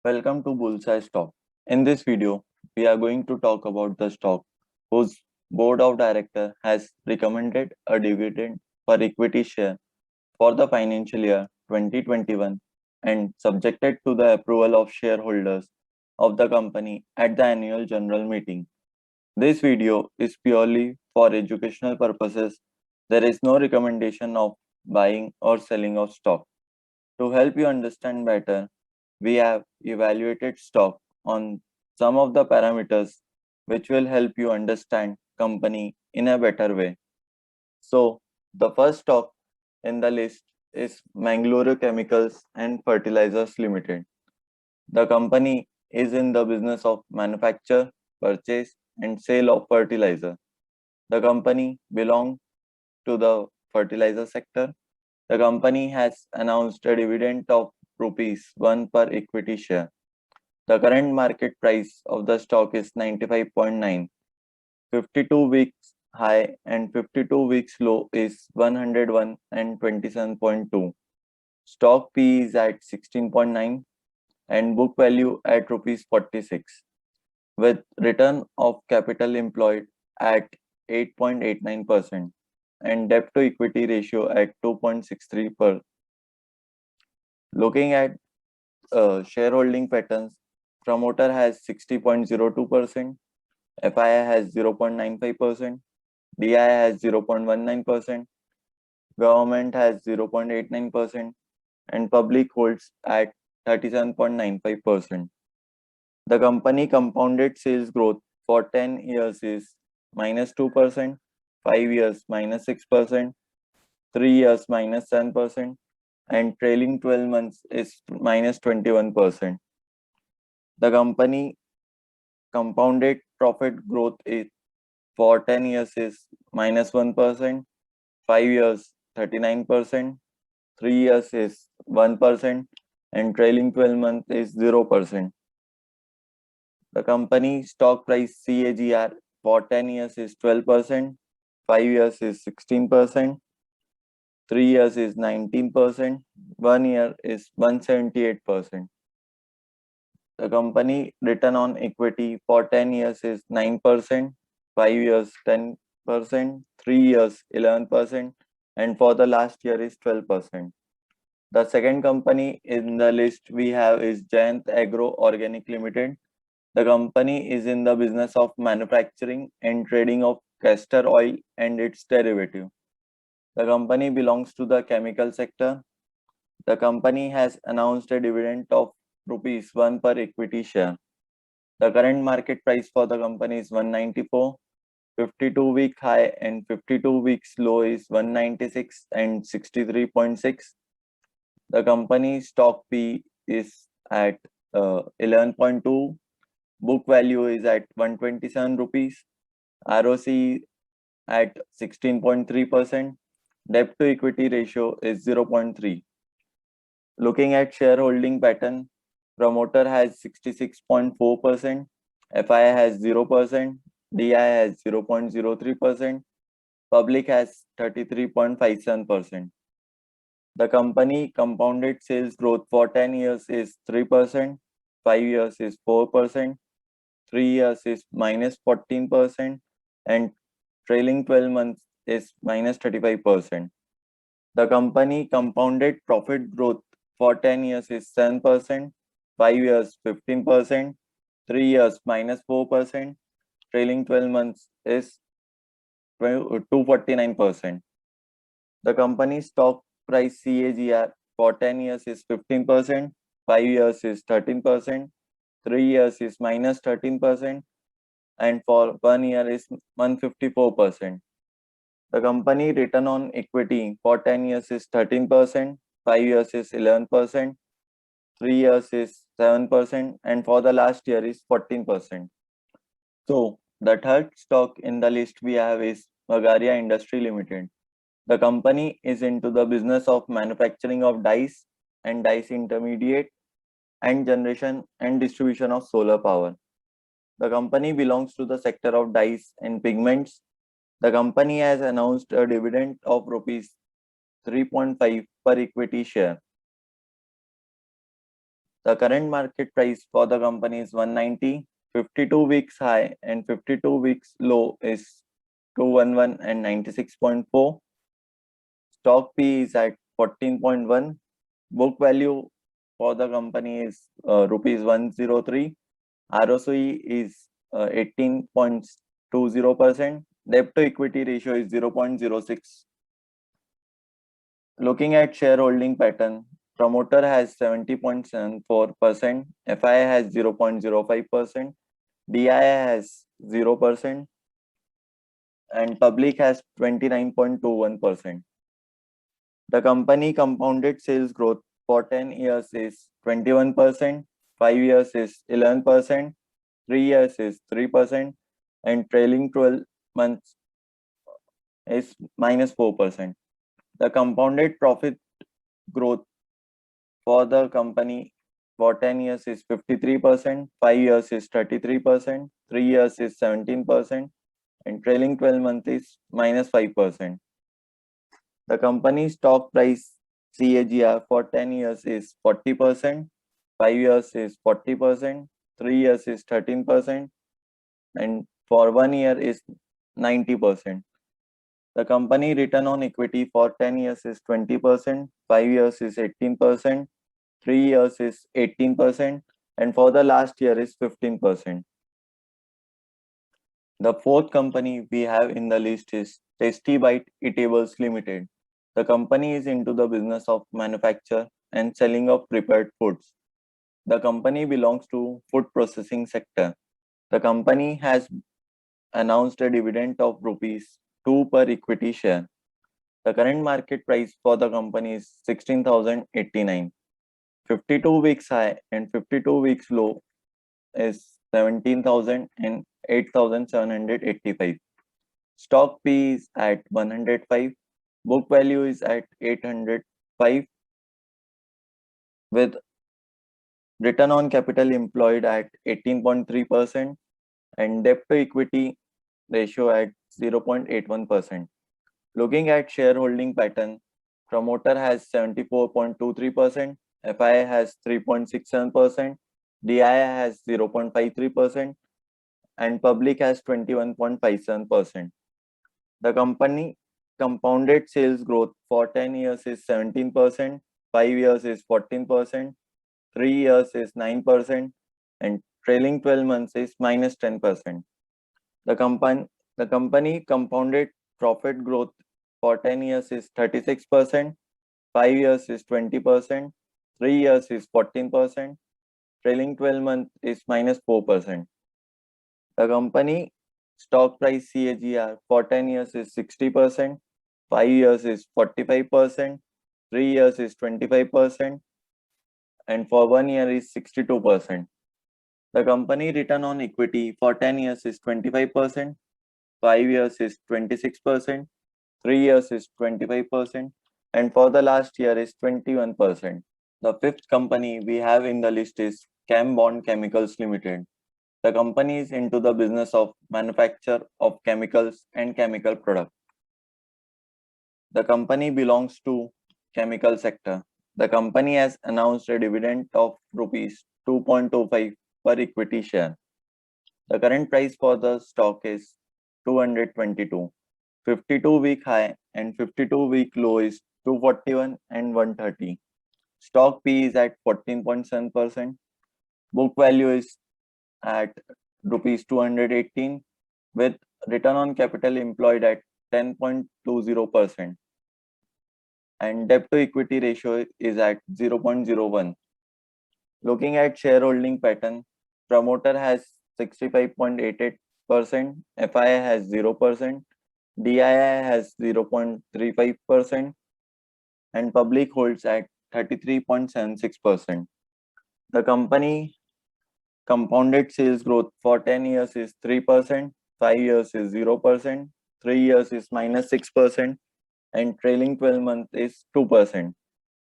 Welcome to Bullseye Stock. In this video, we are going to talk about the stock whose board of director has recommended a dividend per equity share for the financial year 2021 and subjected to the approval of shareholders of the company at the annual general meeting. This video is purely for educational purposes. There is no recommendation of buying or selling of stock. To help you understand better, we have evaluated stock on some of the parameters which will help you understand company in a better way. So the first stock in the list is Mangalore Chemicals and Fertilizers Limited. The company is in the business of manufacture, purchase and sale of fertilizer. The company belongs to the fertilizer sector. The company has announced a dividend of rupees 1 per equity share. The current market price of the stock is 95.9. 52 weeks high and 52 weeks low is 101 and 27.2. Stock P is at 16.9 and book value at rupees 46 with return of capital employed at 8.89% and debt to equity ratio at 2.63 per. Looking at shareholding patterns, promoter has 60.02%, FII has 0.95%, DI has 0.19%, government has 0.89%, and public holds at 37.95%. The company compounded sales growth for 10 years is -2%, 5 years -6%, 3 years -7%, and trailing 12 months is -21%. The company compounded profit growth is for 10 years is -1%, 5 years 39%, 3 years is 1%, and trailing 12 months is 0%. The company stock price CAGR for 10 years is 12%, 5 years is 16%, 3 years is 19%, 1 year is 178%. The company return on equity for 10 years is 9%, 5 years 10%, 3 years 11%, and for the last year is 12%. The second company in the list we have is Jayant Agro Organic Limited. The company is in the business of manufacturing and trading of castor oil and its derivative. The company belongs to the chemical sector. The company has announced a dividend of rupees 1 per equity share. The current market price for the company is 194. 52-week high and 52 weeks low is 196 and 63.6. The company stock P is at 11.2. Book value is at 127 rupees. ROC at 16.3%. Debt to equity ratio is 0.3. Looking at shareholding pattern, promoter has 66.4%, FII has 0%, DI has 0.03%, public has 33.57%. The company compounded sales growth for 10 years is 3%, 5 years is 4%, 3 years is -14%, and trailing 12 months is -35%. The company compounded profit growth for 10 years is 7%, 5 years 15%, 3 years -4%, trailing 12 months is 249%. The company stock price CAGR for 10 years is 15%, 5 years is 13%, 3 years is -13%, and for 1 year is 154%. The company return on equity for 10 years is 13%, 5 years is 11%, 3 years is 7%, and for the last year is 14%. So the third stock in the list we have is Bagaria Industry Limited. The company is into the business of manufacturing of dyes and dyes intermediate and generation and distribution of solar power. The company belongs to the sector of dyes and pigments. The company has announced a dividend of rupees 3.5 per equity share. The current market price for the company is 190. 52 weeks high and 52 weeks low is 211 and 96.4. Stock P is at 14.1. Book value for the company is rupees 103. ROCE is 18.20%. Debt to equity ratio is 0.06. Looking at shareholding pattern, promoter has 70.74%, FII has 0.05%, DII has 0%, and public has 29.21%. The company compounded sales growth for 10 years is 21%, 5 years is 11%, 3 years is 3%, and trailing 12 months is minus 4%. The compounded profit growth for the company for 10 years is 53%, 5 years is 33%, 3 years is 17%, and trailing 12 months is minus 5%. The company's stock price CAGR for 10 years is 40%, 5 years is 40%, 3 years is 13%, and for 1 year is 90%. The company return on equity for 10 years is 20%, 5 years is 18%, 3 years is 18%, and for the last year is 15%. The fourth company we have in the list is Tasty Bite Eatables Limited. The company is into the business of manufacture and selling of prepared foods. The company belongs to food processing sector. The company has announced a dividend of rupees 2 per equity share. The current market price for the company is 16,089. 52 weeks high and 52 weeks low is 17,000 and 8,785. Stock P is at 105. Book value is at 805 with return on capital employed at 18.3% and debt to equity ratio at 0.81%. Looking at shareholding pattern, promoter has 74.23%, FII has 3.67%, DII has 0.53%, and public has 21.57%. The company compounded sales growth for 10 years is 17%, 5 years is 14%, 3 years is 9%, and trailing 12 months is minus 10%. The company compounded profit growth for 10 years is 36%, 5 years is 20%, 3 years is 14%, trailing 12 months is minus 4%. The company stock price CAGR for 10 years is 60%, 5 years is 45%, 3 years is 25%, and for 1 year is 62%. The company return on equity for 10 years is 25%, 5 years is 26%, 3 years is 25%, and for the last year is 21%. The fifth company we have in the list is Chem Bond Chemicals Limited. The company is into the business of manufacture of chemicals and chemical products. The company belongs to chemical sector. The company has announced a dividend of rupees 2.25 per equity share. The current price for the stock is 222. 52-week high and 52-week low is 241 and 130. Stock P is at 14.7%. Book value is at rupees 218 with return on capital employed at 10.20%. And debt to equity ratio is at 0.01. Looking at shareholding pattern, promoter has 65.88%, FII has 0%, DII has 0.35%, and public holds at 33.76%. The company compounded sales growth for 10 years is 3%, 5 years is 0%, 3 years is minus 6%, and trailing 12 months is 2%.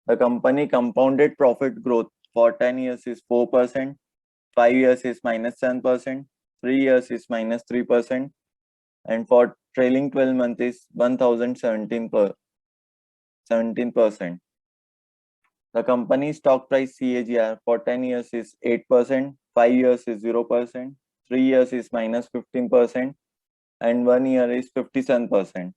The company compounded profit growth for 10 years is 4%, 5 years is minus 7%, 3 years is minus 3%, and for trailing 12 months is 1017%. The company stock price CAGR for 10 years is 8%, 5 years is 0%, 3 years is minus 15%, and 1 year is 57%.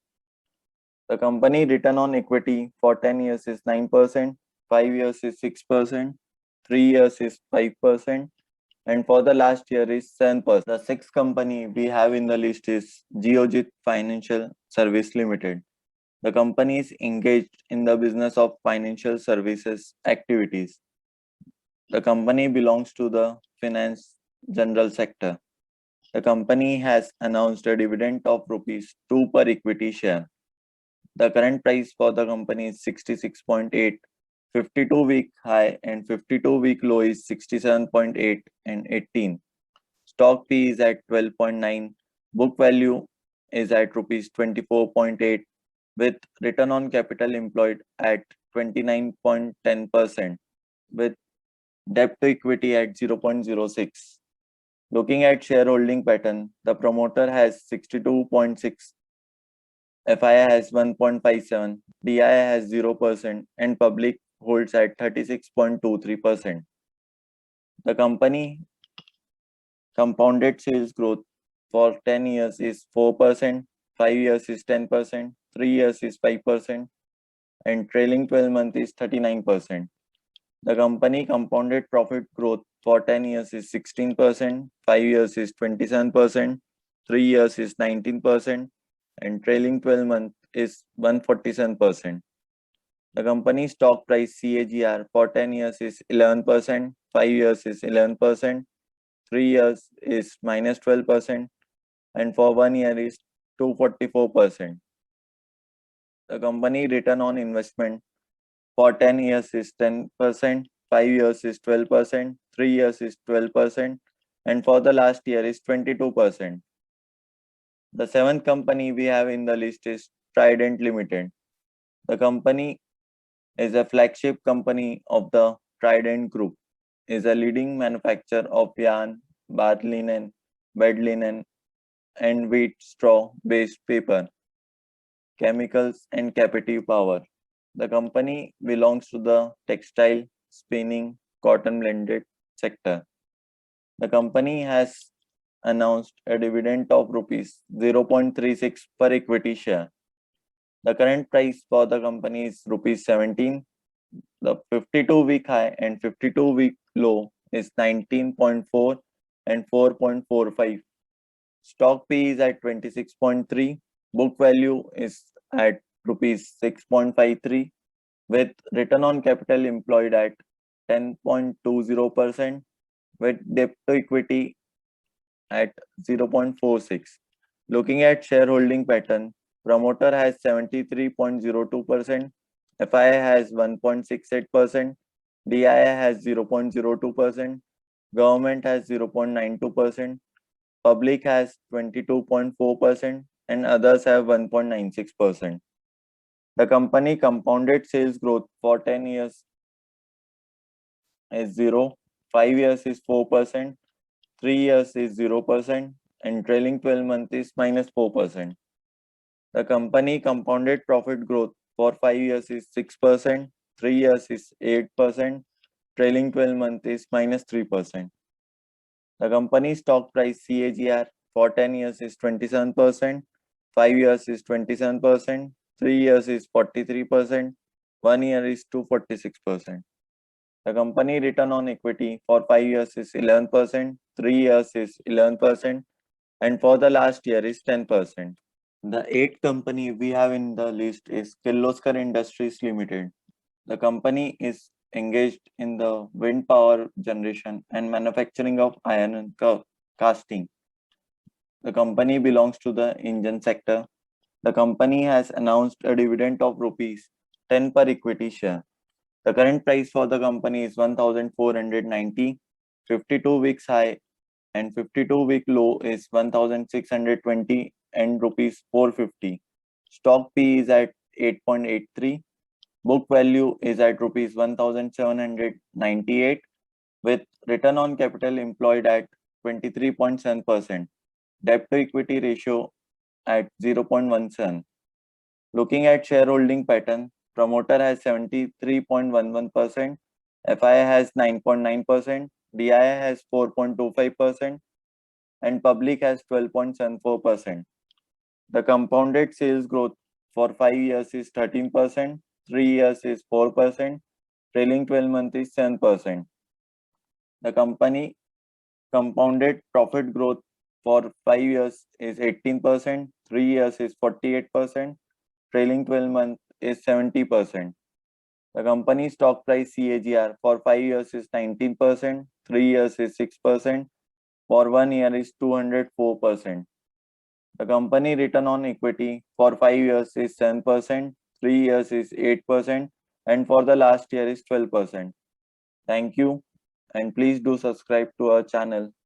The company return on equity for 10 years is 9%, 5 years is 6%, 3 years is 5%, and for the last year is 7%. The sixth company we have in the list is Geojit Financial Service Limited. The company is engaged in the business of financial services activities. The company belongs to the finance general sector. The company has announced a dividend of rupees 2 per equity share. The current price for the company is 66.8. 52-week high and 52-week low is 67.8 and 18. Stock P is at 12.9. Book value is at rupees 24.8 with return on capital employed at 29.10% with debt to equity at 0.06. Looking at shareholding pattern, the promoter has 62.6, FII has 1.57, DII has 0%, and public holds at 36.23%. The company compounded sales growth for 10 years is 4%, 5 years is 10%, 3 years is 5%, and trailing 12 months is 39%. The company compounded profit growth for 10 years is 16%, 5 years is 27%, 3 years is 19%, and trailing 12 months is 147%. The company stock price CAGR for 10 years is 11%, 5 years is 11%, 3 years is minus 12%, and for 1 year is 244%. The company return on investment for 10 years is 10%, 5 years is 12%, 3 years is 12%, and for the last year is 22%. The seventh company we have in the list is Trident Limited. The company is a flagship company of the Trident Group, is a leading manufacturer of yarn, bath linen, bed linen, and wheat straw based paper, chemicals, and captive power. The company belongs to the textile, spinning, cotton blended sector. The company has announced a dividend of rupees 0.36 per equity share. The current price for the company is rupees 17. The 52-week high and 52-week low is 19.4 and 4.45. Stock P is at 26.3. Book value is at rupees 6.53 with return on capital employed at 10.20% with debt to equity at 0.46. Looking at shareholding pattern, promoter has 73.02%, FII has 1.68%, DII has 0.02%, government has 0.92%, public has 22.4%, and others have 1.96%. The company compounded sales growth for 10 years is 0, 5 years is 4%, 3 years is 0%, and trailing 12 months is minus 4%. The company compounded profit growth for 5 years is 6%, 3 years is 8%, trailing 12 months is minus 3%. The company stock price CAGR for 10 years is 27%, 5 years is 27%, 3 years is 43%, 1 year is 246%. The company return on equity for 5 years is 11%, 3 years is 11%, and for the last year is 10%. The eighth company we have in the list is Kirloskar Industries Limited. The company is engaged in the wind power generation and manufacturing of iron and casting. The company belongs to the engine sector. The company has announced a dividend of rupees 10 per equity share. The current price for the company is 1,490. 52 weeks high and 52-week low is 1,620 and rupees 450. Stock P is at 8.83. Book value is at rupees 1,798 with return on capital employed at 23.7%. Debt to equity ratio at 0.17. Looking at shareholding pattern, promoter has 73.11%, FII has 9.9%, DII has 4.25%, and public has 12.74%. The compounded sales growth for 5 years is 13%, 3 years is 4%, trailing 12 months is 7%. The company compounded profit growth for 5 years is 18%, 3 years is 48%, trailing 12 months is 70%. The company stock price CAGR for 5 years is 19%, 3 years is 6%, for 1 year is 204%. The company return on equity for 5 years is 7%, 3 years is 8%, and for the last year is 12%. Thank you, and please do subscribe to our channel